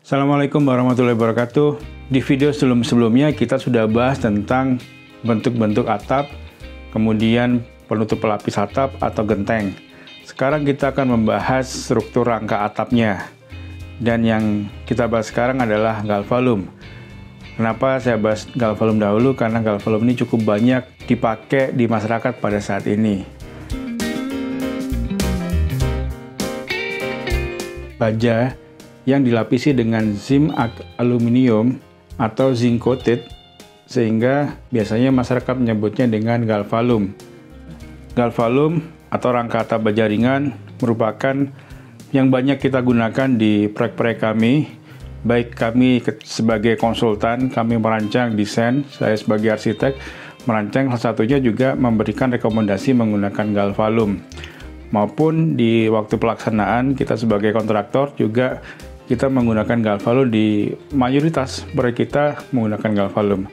Assalamualaikum warahmatullahi wabarakatuh. Di video sebelumnya kita sudah bahas tentang bentuk-bentuk atap, kemudian penutup pelapis atap atau genteng. Sekarang kita akan membahas struktur rangka atapnya. Dan yang kita bahas sekarang adalah galvalum. Kenapa saya bahas galvalum dahulu? Karena galvalum ini cukup banyak dipakai di masyarakat pada saat ini. Baja yang dilapisi dengan zinc aluminium atau zinc coated, sehingga biasanya masyarakat menyebutnya dengan galvalum. Galvalum atau rangka atap baja ringan merupakan yang banyak kita gunakan di proyek-proyek kami, baik kami sebagai konsultan, kami merancang desain, saya sebagai arsitek merancang, salah satunya juga memberikan rekomendasi menggunakan galvalum. Maupun di waktu pelaksanaan kita sebagai kontraktor juga kita menggunakan galvalum. Di mayoritas proyek kita menggunakan galvalum.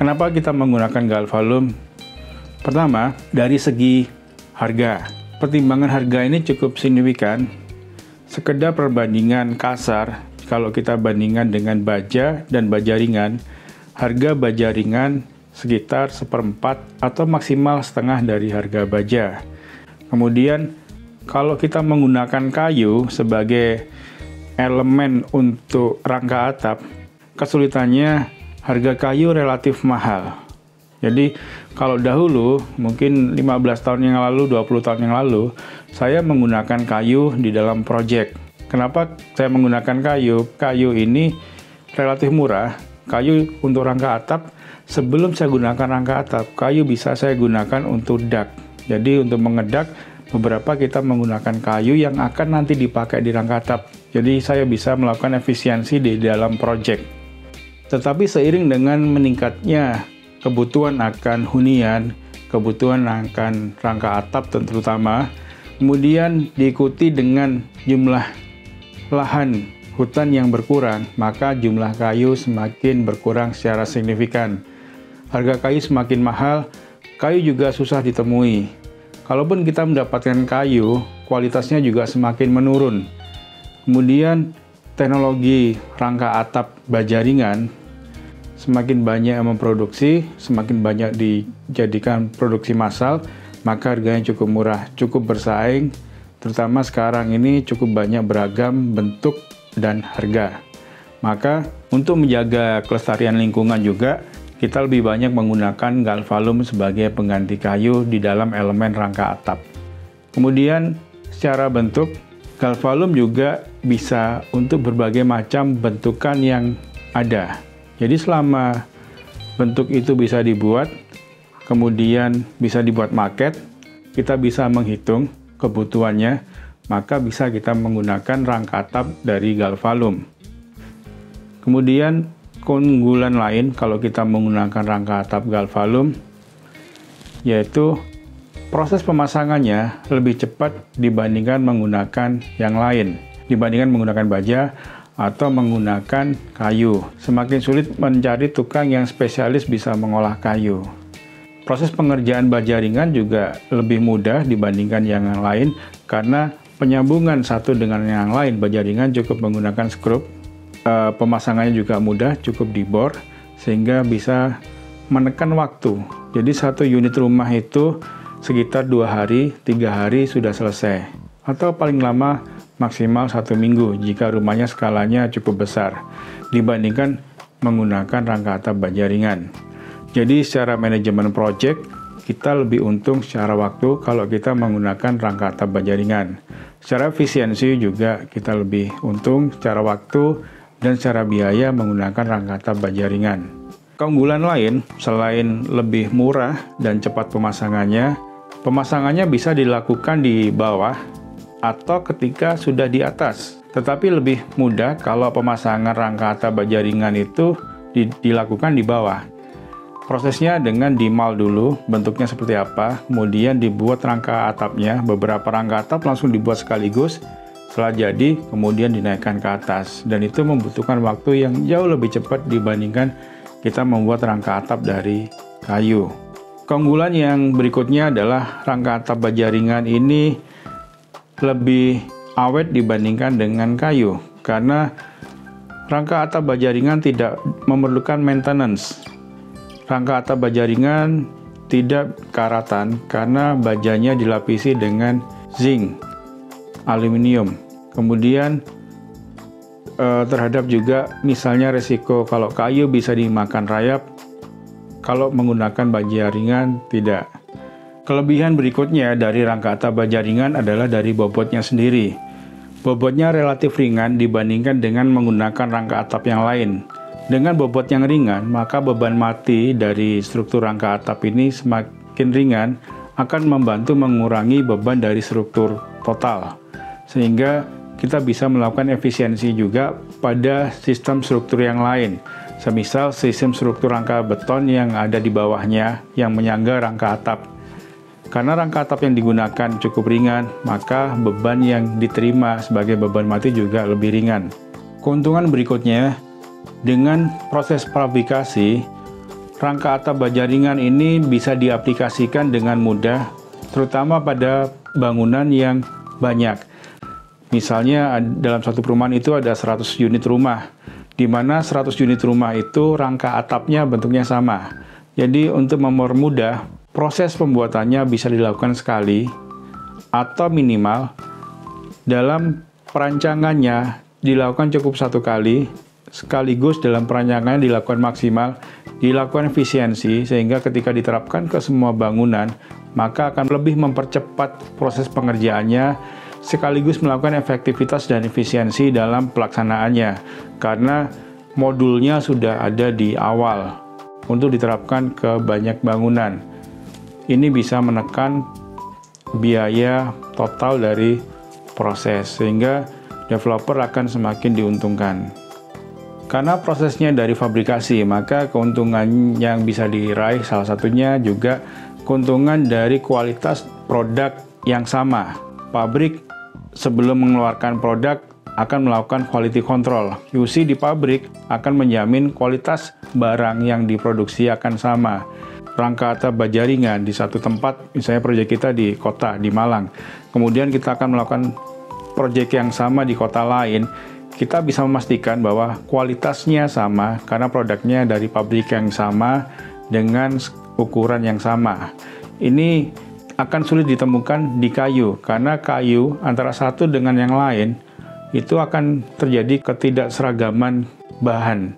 Kenapa kita menggunakan galvalum? Pertama, dari segi harga. Pertimbangan harga ini cukup signifikan. Sekedar perbandingan kasar, kalau kita bandingkan dengan baja dan baja ringan, harga baja ringan sekitar 1/4 atau maksimal setengah dari harga baja. Kemudian, kalau kita menggunakan kayu sebagai elemen untuk rangka atap, kesulitannya harga kayu relatif mahal. Jadi kalau dahulu, mungkin 15 tahun yang lalu, 20 tahun yang lalu, saya menggunakan kayu di dalam proyek. Kenapa saya menggunakan kayu? Kayu ini relatif murah. Kayu untuk rangka atap, sebelum saya gunakan rangka atap, kayu bisa saya gunakan untuk dak. Jadi untuk mengedak, beberapa kita menggunakan kayu yang akan nanti dipakai di rangka atap. Jadi saya bisa melakukan efisiensi di dalam proyek. Tetapi seiring dengan meningkatnya kebutuhan akan hunian, kebutuhan akan rangka atap terutama, kemudian diikuti dengan jumlah lahan hutan yang berkurang, maka jumlah kayu semakin berkurang secara signifikan. Harga kayu semakin mahal, kayu juga susah ditemui. Kalaupun kita mendapatkan kayu, kualitasnya juga semakin menurun. Kemudian teknologi rangka atap baja ringan semakin banyak yang memproduksi, semakin banyak dijadikan produksi massal, maka harganya cukup murah, cukup bersaing, terutama sekarang ini cukup banyak beragam bentuk dan harga. Maka untuk menjaga kelestarian lingkungan juga, kita lebih banyak menggunakan galvalum sebagai pengganti kayu di dalam elemen rangka atap. Kemudian secara bentuk, galvalum juga bisa untuk berbagai macam bentukan yang ada. Jadi selama bentuk itu bisa dibuat, kemudian bisa dibuat maket, kita bisa menghitung kebutuhannya, maka bisa kita menggunakan rangka atap dari galvalum. Kemudian keunggulan lain kalau kita menggunakan rangka atap galvalum, yaitu proses pemasangannya lebih cepat dibandingkan menggunakan yang lain, dibandingkan menggunakan baja atau menggunakan kayu. Semakin sulit mencari tukang yang spesialis bisa mengolah kayu. Proses pengerjaan baja ringan juga lebih mudah dibandingkan yang lain karena penyambungan satu dengan yang lain. Baja ringan cukup menggunakan skrup, pemasangannya juga mudah, cukup dibor, sehingga bisa menekan waktu. Jadi satu unit rumah itu sekitar 2 hari, 3 hari sudah selesai. Atau paling lama maksimal 1 minggu jika rumahnya skalanya cukup besar dibandingkan menggunakan rangka atap baja ringan. Jadi secara manajemen project, kita lebih untung secara waktu kalau kita menggunakan rangka atap baja ringan. Secara efisiensi juga kita lebih untung secara waktu dan secara biaya menggunakan rangka atap baja ringan. Keunggulan lain, selain lebih murah dan cepat pemasangannya bisa dilakukan di bawah atau ketika sudah di atas. Tetapi lebih mudah kalau pemasangan rangka atap baja ringan itu dilakukan di bawah. Prosesnya dengan dimal dulu, bentuknya seperti apa, kemudian dibuat rangka atapnya, beberapa rangka atap langsung dibuat sekaligus, setelah jadi kemudian dinaikkan ke atas. Dan itu membutuhkan waktu yang jauh lebih cepat dibandingkan kita membuat rangka atap dari kayu. Keunggulan yang berikutnya adalah rangka atap baja ringan ini lebih awet dibandingkan dengan kayu, karena Rangka atap baja ringan tidak memerlukan maintenance. Rangka atap baja ringan tidak karatan karena bajanya dilapisi dengan zinc, aluminium. Kemudian terhadap juga misalnya resiko kalau kayu bisa dimakan rayap, kalau menggunakan baja ringan tidak. Kelebihan berikutnya dari rangka atap baja ringan adalah dari bobotnya sendiri. Bobotnya relatif ringan dibandingkan dengan menggunakan rangka atap yang lain. Dengan bobot yang ringan, maka beban mati dari struktur rangka atap ini semakin ringan akan membantu mengurangi beban dari struktur total. Sehingga kita bisa melakukan efisiensi juga pada sistem struktur yang lain. Semisal sistem struktur rangka beton yang ada di bawahnya yang menyangga rangka atap. Karena rangka atap yang digunakan cukup ringan, maka beban yang diterima sebagai beban mati juga lebih ringan. Keuntungan berikutnya, dengan proses fabrikasi, rangka atap baja ringan ini bisa diaplikasikan dengan mudah, terutama pada bangunan yang banyak. Misalnya dalam satu perumahan itu ada 100 unit rumah, di mana 100 unit rumah itu rangka atapnya bentuknya sama. Jadi untuk mempermudah, proses pembuatannya bisa dilakukan sekali atau minimal dalam perancangannya dilakukan cukup satu kali, sekaligus dalam perancangannya dilakukan maksimal, dilakukan efisiensi sehingga ketika diterapkan ke semua bangunan maka akan lebih mempercepat proses pengerjaannya sekaligus melakukan efektivitas dan efisiensi dalam pelaksanaannya karena modulnya sudah ada di awal untuk diterapkan ke banyak bangunan. Ini bisa menekan biaya total dari proses, sehingga developer akan semakin diuntungkan. Karena prosesnya dari fabrikasi, maka keuntungan yang bisa diraih salah satunya juga keuntungan dari kualitas produk yang sama. Pabrik sebelum mengeluarkan produk akan melakukan quality control. QC di pabrik akan menjamin kualitas barang yang diproduksi akan sama. Rangka atap baja ringan di satu tempat, misalnya proyek kita di kota, di Malang. Kemudian kita akan melakukan proyek yang sama di kota lain, kita bisa memastikan bahwa kualitasnya sama karena produknya dari pabrik yang sama dengan ukuran yang sama. Ini akan sulit ditemukan di kayu, karena kayu antara satu dengan yang lain itu akan terjadi ketidakseragaman bahan.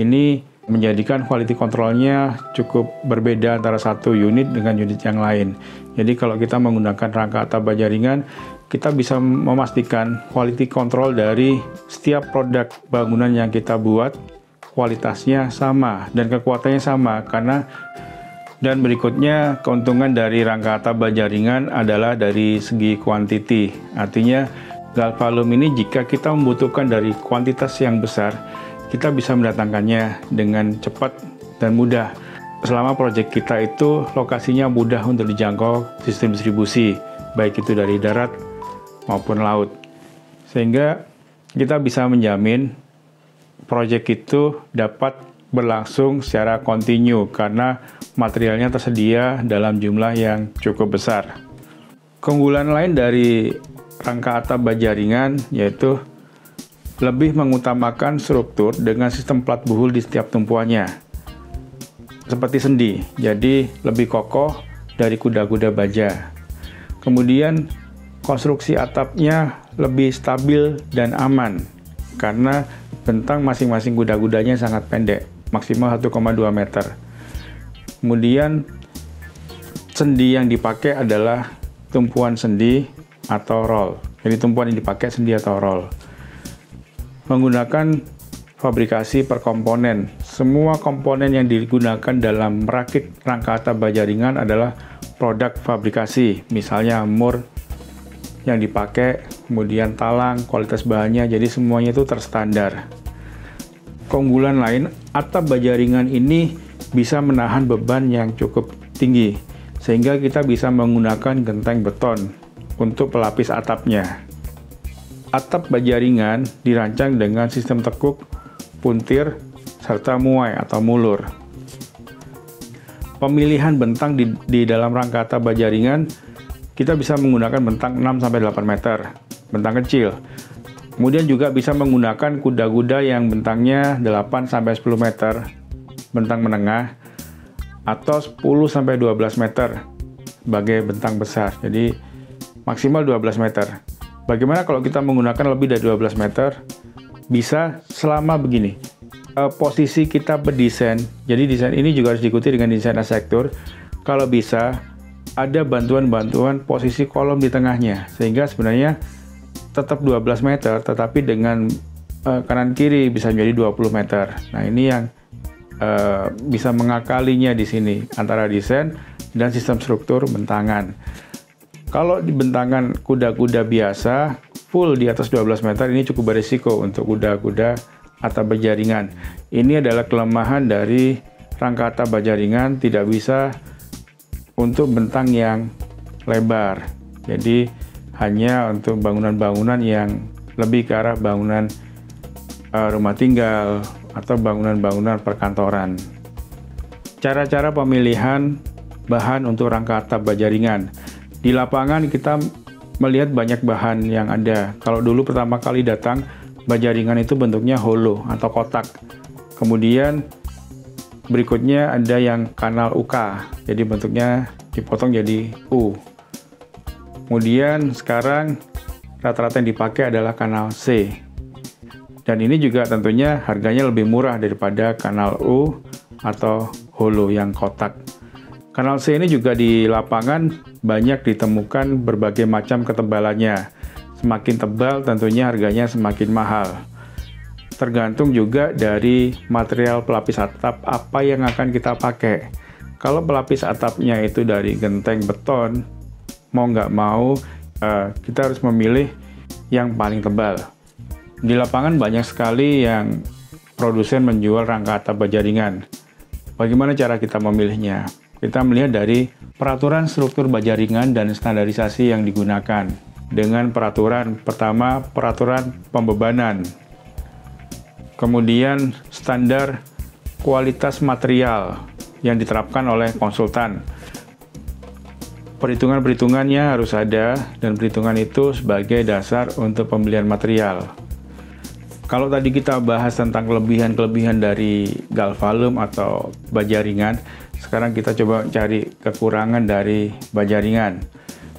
Ini menjadikan quality controlnya cukup berbeda antara satu unit dengan unit yang lain. Jadi kalau kita menggunakan rangka atap baja ringan, kita bisa memastikan quality control dari setiap produk bangunan yang kita buat kualitasnya sama dan kekuatannya sama. Dan berikutnya, keuntungan dari rangka atap baja ringan adalah dari segi quantity. Artinya Galvalum ini jika kita membutuhkan dari kuantitas yang besar, kita bisa mendatangkannya dengan cepat dan mudah. Selama proyek kita itu lokasinya mudah untuk dijangkau sistem distribusi, baik itu dari darat maupun laut. Sehingga kita bisa menjamin proyek itu dapat berlangsung secara kontinu karena materialnya tersedia dalam jumlah yang cukup besar. Keunggulan lain dari rangka atap baja ringan yaitu lebih mengutamakan struktur dengan sistem plat buhul di setiap tumpuannya. Seperti sendi, jadi lebih kokoh dari kuda-kuda baja. Kemudian konstruksi atapnya lebih stabil dan aman karena bentang masing-masing kuda-kudanya sangat pendek, maksimal 1,2 meter. Kemudian sendi yang dipakai adalah tumpuan sendi atau roll. Jadi tumpuan yang dipakai sendi atau roll. Menggunakan fabrikasi per komponen. Semua komponen yang digunakan dalam merakit rangka atap baja ringan adalah produk fabrikasi. Misalnya mur yang dipakai, kemudian talang, kualitas bahannya, jadi semuanya itu terstandar. Keunggulan lain, atap baja ringan ini bisa menahan beban yang cukup tinggi, sehingga kita bisa menggunakan genteng beton untuk pelapis atapnya. Atap baja ringan dirancang dengan sistem tekuk, puntir, serta muai atau mulur. Pemilihan bentang di dalam rangka atap baja ringan, kita bisa menggunakan bentang 6-8 meter, bentang kecil. Kemudian juga bisa menggunakan kuda-kuda yang bentangnya 8-10 meter, bentang menengah, atau 10-12 meter sebagai bentang besar. Jadi maksimal 12 meter. Bagaimana kalau kita menggunakan lebih dari 12 meter? Bisa selama begini. Posisi kita berdesain, jadi desain ini juga harus diikuti dengan desain arsitektur. Kalau bisa, ada bantuan-bantuan posisi kolom di tengahnya, sehingga sebenarnya tetap 12 meter, tetapi dengan kanan kiri bisa menjadi 20 meter. Nah, ini yang bisa mengakalinya di sini antara desain dan sistem struktur bentangan. Kalau di bentangan kuda-kuda biasa full di atas 12 meter, ini cukup berisiko untuk kuda-kuda atap berjaringan. Ini adalah kelemahan dari rangka atap berjaringan, tidak bisa untuk bentang yang lebar. Jadi hanya untuk bangunan-bangunan yang lebih ke arah bangunan rumah tinggal atau bangunan-bangunan perkantoran. Cara-cara pemilihan bahan untuk rangka atap berjaringan. Di lapangan kita melihat banyak bahan yang ada. Kalau dulu pertama kali datang, berjaringan itu bentuknya hollow atau kotak. Kemudian berikutnya ada yang kanal UK, jadi bentuknya dipotong jadi U. Kemudian sekarang rata-rata yang dipakai adalah kanal C. Dan ini juga tentunya harganya lebih murah daripada kanal U atau hollow yang kotak. Kanal C ini juga di lapangan banyak ditemukan berbagai macam ketebalannya. Semakin tebal tentunya harganya semakin mahal. Tergantung juga dari material pelapis atap apa yang akan kita pakai. Kalau pelapis atapnya itu dari genteng beton, mau nggak mau kita harus memilih yang paling tebal. Di lapangan banyak sekali yang produsen menjual rangka atap berjaringan. Bagaimana cara kita memilihnya? Kita melihat dari peraturan struktur berjaringan dan standarisasi yang digunakan. Dengan peraturan pertama, peraturan pembebanan. Kemudian standar kualitas material yang diterapkan oleh konsultan. Perhitungan-perhitungannya harus ada, dan perhitungan itu sebagai dasar untuk pembelian material. Kalau tadi kita bahas tentang kelebihan-kelebihan dari galvalum atau bajaringan, sekarang kita coba cari kekurangan dari bajaringan.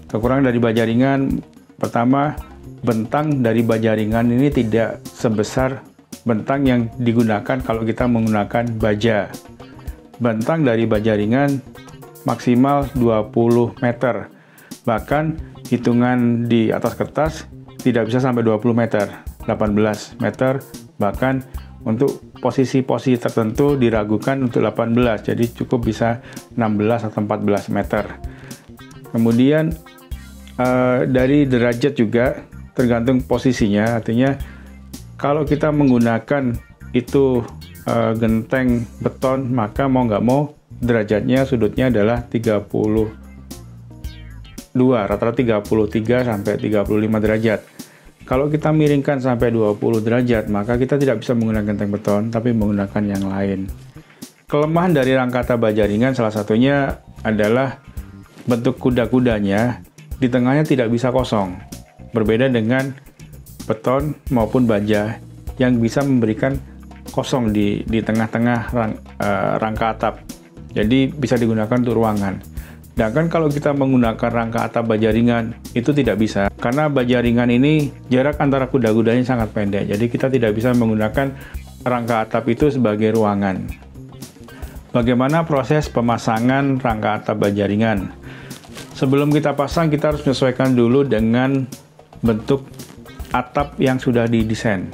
Kekurangan dari bajaringan, pertama, bentang dari bajaringan ini tidak sebesar bentang yang digunakan kalau kita menggunakan baja. Bentang dari bajaringan maksimal 20 meter. Bahkan hitungan di atas kertas tidak bisa sampai 20 meter, 18 meter, bahkan untuk posisi-posisi tertentu diragukan untuk 18, jadi cukup bisa 16 atau 14 meter. Kemudian dari derajat juga tergantung posisinya, artinya kalau kita menggunakan itu genteng beton, maka mau nggak mau derajatnya, sudutnya adalah 32, rata-rata 33 sampai 35 derajat. Kalau kita miringkan sampai 20 derajat, maka kita tidak bisa menggunakan genteng beton, tapi menggunakan yang lain. Kelemahan dari rangka atap bajaringan salah satunya adalah bentuk kuda-kudanya di tengahnya tidak bisa kosong. Berbeda dengan beton maupun baja yang bisa memberikan kosong di tengah-tengah rangka atap. Jadi bisa digunakan untuk ruangan. Sedangkan kalau kita menggunakan rangka atap bajaringan, itu tidak bisa. Karena bajaringan ini jarak antara kuda-kudanya sangat pendek. Jadi kita tidak bisa menggunakan rangka atap itu sebagai ruangan. Bagaimana proses pemasangan rangka atap bajaringan? Sebelum kita pasang, kita harus menyesuaikan dulu dengan bentuk atap yang sudah didesain.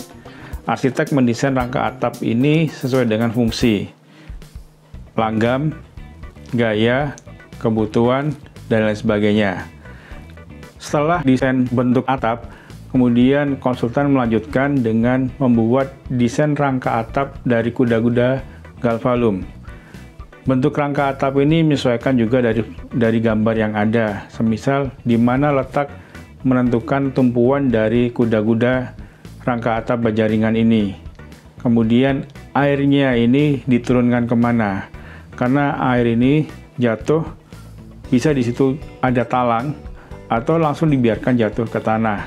Arsitek mendesain rangka atap ini sesuai dengan fungsi, langgam, gaya, kebutuhan, dan lain sebagainya. Setelah desain bentuk atap, kemudian konsultan melanjutkan dengan membuat desain rangka atap dari kuda-kuda galvalum. Bentuk rangka atap ini menyesuaikan juga dari gambar yang ada, semisal di mana letak menentukan tumpuan dari kuda-kuda rangka atap bajaringan ini. Kemudian airnya ini diturunkan kemana? Karena air ini jatuh, bisa di situ ada talang atau langsung dibiarkan jatuh ke tanah.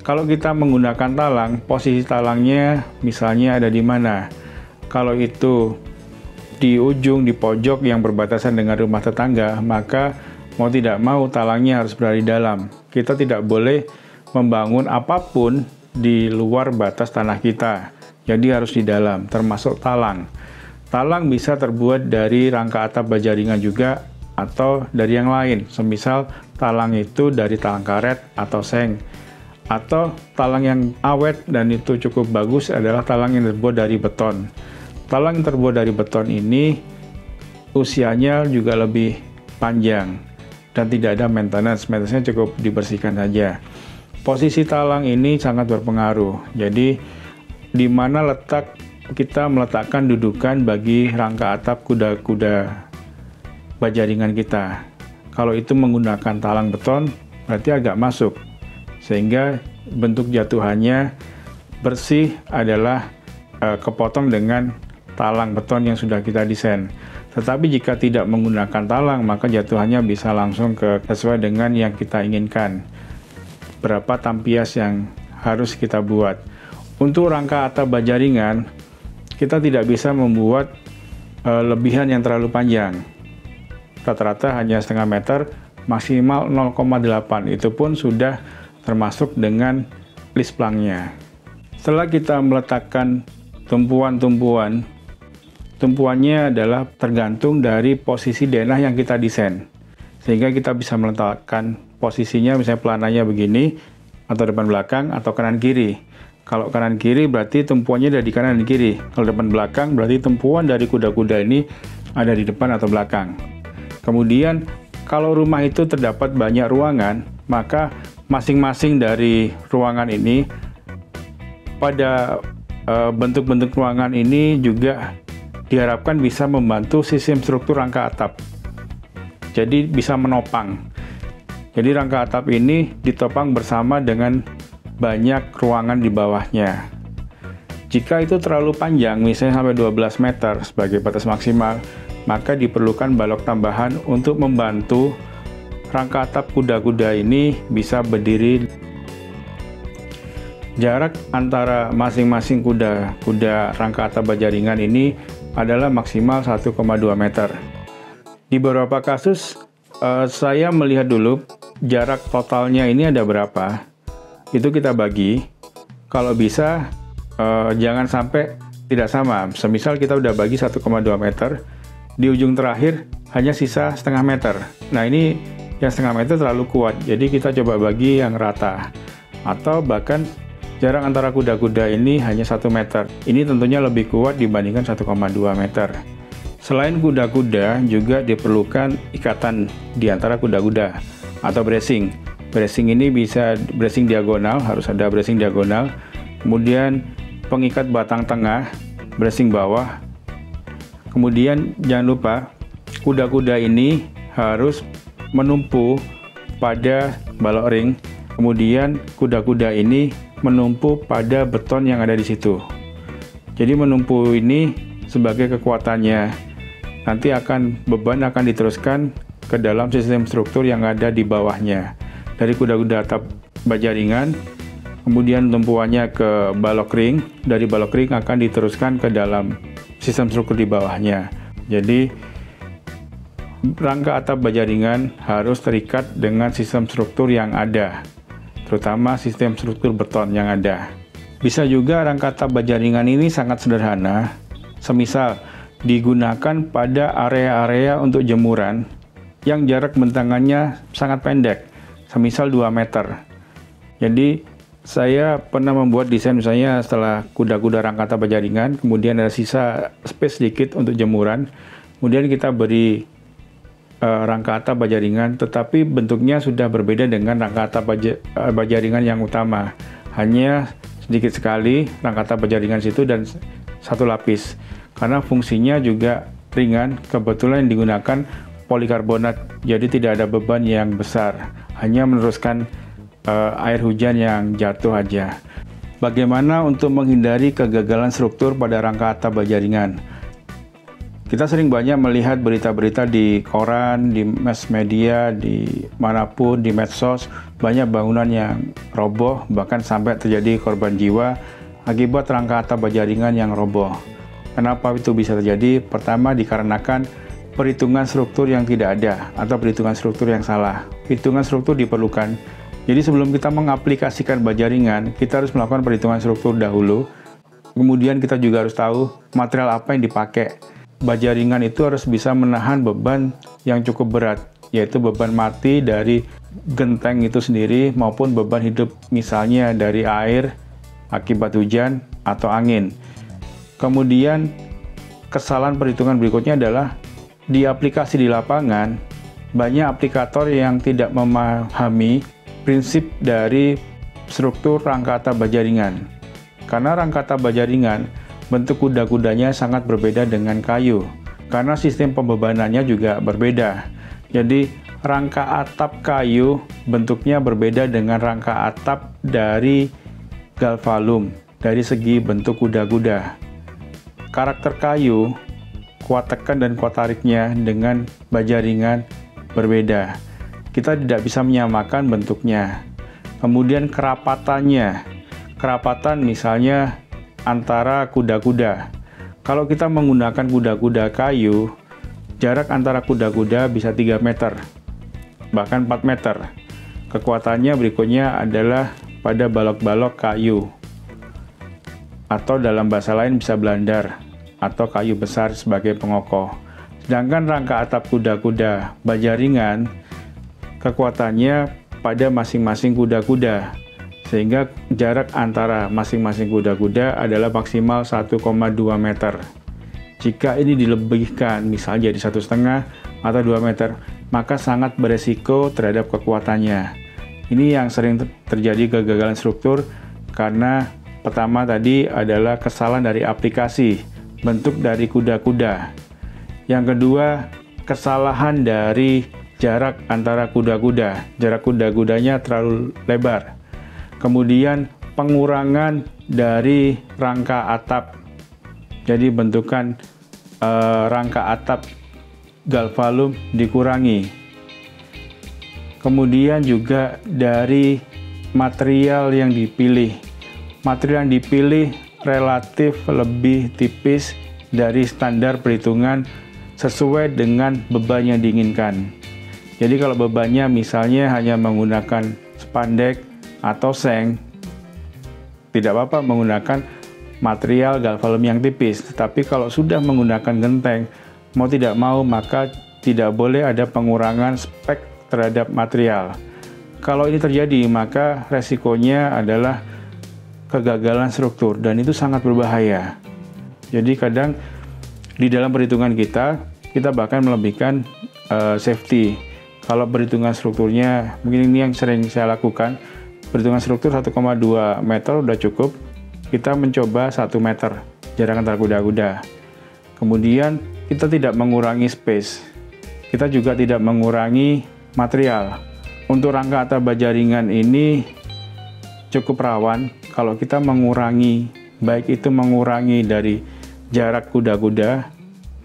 Kalau kita menggunakan talang, posisi talangnya misalnya ada di mana? Kalau itu di ujung, di pojok yang berbatasan dengan rumah tetangga, maka mau tidak mau talangnya harus berada di dalam. Kita tidak boleh membangun apapun di luar batas tanah kita. Jadi harus di dalam, termasuk talang. Talang bisa terbuat dari rangka atap baja ringan juga, atau dari yang lain. Semisal talang itu dari talang karet atau seng. Atau talang yang awet dan itu cukup bagus adalah talang yang terbuat dari beton. Talang yang terbuat dari beton ini usianya juga lebih panjang dan tidak ada maintenance-nya cukup dibersihkan saja. Posisi talang ini sangat berpengaruh. Jadi di mana letak kita meletakkan dudukan bagi rangka atap kuda-kuda baja ringan kita. Kalau itu menggunakan talang beton berarti agak masuk. Sehingga bentuk jatuhannya bersih adalah kepotong dengan talang beton yang sudah kita desain. Tetapi jika tidak menggunakan talang, maka jatuhannya bisa langsung sesuai dengan yang kita inginkan. Berapa tampias yang harus kita buat. Untuk rangka atap baja ringan, kita tidak bisa membuat lebihan yang terlalu panjang. Rata-rata hanya setengah meter, maksimal 0,8. Itu pun sudah termasuk dengan list plangnya. Setelah kita meletakkan tumpuan-tumpuan, tumpuannya adalah tergantung dari posisi denah yang kita desain. Sehingga kita bisa meletakkan posisinya, misalnya pelananya begini, atau depan belakang, atau kanan kiri. Kalau kanan kiri berarti tumpuannya ada di kanan dan kiri. Kalau depan belakang berarti tumpuan dari kuda-kuda ini ada di depan atau belakang. Kemudian kalau rumah itu terdapat banyak ruangan, maka masing-masing dari ruangan ini pada bentuk-bentuk ruangan ini juga diharapkan bisa membantu sistem struktur rangka atap. Jadi bisa menopang. Jadi rangka atap ini ditopang bersama dengan banyak ruangan di bawahnya. Jika itu terlalu panjang, misalnya sampai 12 meter sebagai batas maksimal, maka diperlukan balok tambahan untuk membantu rangka atap kuda-kuda ini bisa berdiri. Jarak antara masing-masing kuda rangka atap baja ringan ini adalah maksimal 1,2 meter. Di beberapa kasus, saya melihat dulu jarak totalnya ini ada berapa. Itu kita bagi. Kalau bisa, jangan sampai tidak sama. Semisal kita udah bagi 1,2 meter, di ujung terakhir hanya sisa setengah meter. Nah ini yang setengah meter terlalu kuat, jadi kita coba bagi yang rata. Atau bahkan jarak antara kuda-kuda ini hanya 1 meter. Ini tentunya lebih kuat dibandingkan 1,2 meter. Selain kuda-kuda, juga diperlukan ikatan di antara kuda-kuda atau bracing. Bracing ini bisa bracing diagonal, harus ada bracing diagonal. Kemudian pengikat batang tengah, bracing bawah. Kemudian jangan lupa, kuda-kuda ini harus menumpu pada balok ring. Kemudian kuda-kuda ini menumpu pada beton yang ada di situ. Jadi menumpu ini sebagai kekuatannya. Nanti beban akan diteruskan ke dalam sistem struktur yang ada di bawahnya. Dari kuda-kuda atap baja ringan, kemudian tumpuannya ke balok ring. Dari balok ring akan diteruskan ke dalam sistem struktur di bawahnya. Jadi rangka atap baja ringan harus terikat dengan sistem struktur yang ada, terutama sistem struktur beton yang ada. Bisa juga rangka atap baja ringan ini sangat sederhana, semisal digunakan pada area-area untuk jemuran yang jarak bentangannya sangat pendek, semisal 2 meter. Jadi saya pernah membuat desain misalnya setelah kuda-kuda rangka atap baja ringan, kemudian ada sisa space sedikit untuk jemuran, kemudian kita beri rangka atap baja ringan, tetapi bentuknya sudah berbeda dengan rangka atap baja ringan yang utama. Hanya sedikit sekali rangka atap baja ringan situ dan satu lapis. Karena fungsinya juga ringan, kebetulan yang digunakan polikarbonat, jadi tidak ada beban yang besar, hanya meneruskan air hujan yang jatuh aja. Bagaimana untuk menghindari kegagalan struktur pada rangka atap baja ringan? Kita sering banyak melihat berita-berita di koran, di mass media, di manapun, di medsos, banyak bangunan yang roboh, bahkan sampai terjadi korban jiwa akibat rangka atap bajaringan yang roboh. Kenapa itu bisa terjadi? Pertama, dikarenakan perhitungan struktur yang tidak ada atau perhitungan struktur yang salah. Perhitungan struktur diperlukan. Jadi sebelum kita mengaplikasikan bajaringan, kita harus melakukan perhitungan struktur dahulu. Kemudian kita juga harus tahu material apa yang dipakai. Bajaringan itu harus bisa menahan beban yang cukup berat, yaitu beban mati dari genteng itu sendiri maupun beban hidup misalnya dari air akibat hujan atau angin. Kemudian kesalahan perhitungan berikutnya adalah di aplikasi di lapangan, banyak aplikator yang tidak memahami prinsip dari struktur rangka atap bajaringan. Karena rangka atap bajaringan, bentuk kuda-kudanya sangat berbeda dengan kayu, karena sistem pembebanannya juga berbeda. Jadi, rangka atap kayu bentuknya berbeda dengan rangka atap dari galvalum, dari segi bentuk kuda-kuda. Karakter kayu, kuat tekan dan kuat tariknya dengan bajaringan berbeda. Kita tidak bisa menyamakan bentuknya. Kemudian kerapatan misalnya antara kuda-kuda. Kalau kita menggunakan kuda-kuda kayu, jarak antara kuda-kuda bisa 3 meter, bahkan 4 meter. Kekuatannya berikutnya adalah pada balok-balok kayu, atau dalam bahasa lain bisa belandar, atau kayu besar sebagai pengokoh. Sedangkan rangka atap kuda-kuda bajaringan, kekuatannya pada masing-masing kuda-kuda, sehingga jarak antara masing-masing kuda-kuda adalah maksimal 1,2 meter. Jika ini dilebihkan, misalnya jadi 1,5 atau 2 meter, maka sangat beresiko terhadap kekuatannya. Ini yang sering terjadi kegagalan struktur karena pertama tadi adalah kesalahan dari aplikasi, bentuk dari kuda-kuda. Yang kedua, kesalahan dari jarak antara kuda-kuda. Jarak kuda-kudanya terlalu lebar. Kemudian pengurangan dari rangka atap. Jadi bentukan rangka atap galvalum dikurangi. Kemudian juga dari material yang dipilih. Material yang dipilih relatif lebih tipis dari standar perhitungan sesuai dengan beban yang diinginkan. Jadi kalau bebannya misalnya hanya menggunakan spandek atau seng, tidak apa-apa menggunakan material galvalum yang tipis. Tetapi kalau sudah menggunakan genteng, mau tidak mau maka tidak boleh ada pengurangan spek terhadap material. Kalau ini terjadi, maka resikonya adalah kegagalan struktur dan itu sangat berbahaya. Jadi kadang di dalam perhitungan kita bahkan melebihkan safety. Kalau perhitungan strukturnya, mungkin ini yang sering saya lakukan, perhitungan struktur 1,2 meter udah cukup. Kita mencoba 1 meter jarak antara kuda-kuda. Kemudian kita tidak mengurangi space. Kita juga tidak mengurangi material. Untuk rangka atap bajaringan ini cukup rawan kalau kita mengurangi, baik itu mengurangi dari jarak kuda-kuda,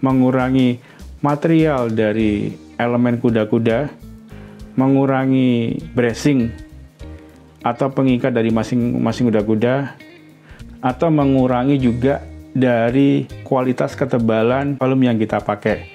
mengurangi material dari elemen kuda-kuda, mengurangi bracing atau pengikat dari masing-masing kuda-kuda, atau mengurangi juga dari kualitas ketebalan galvalum yang kita pakai.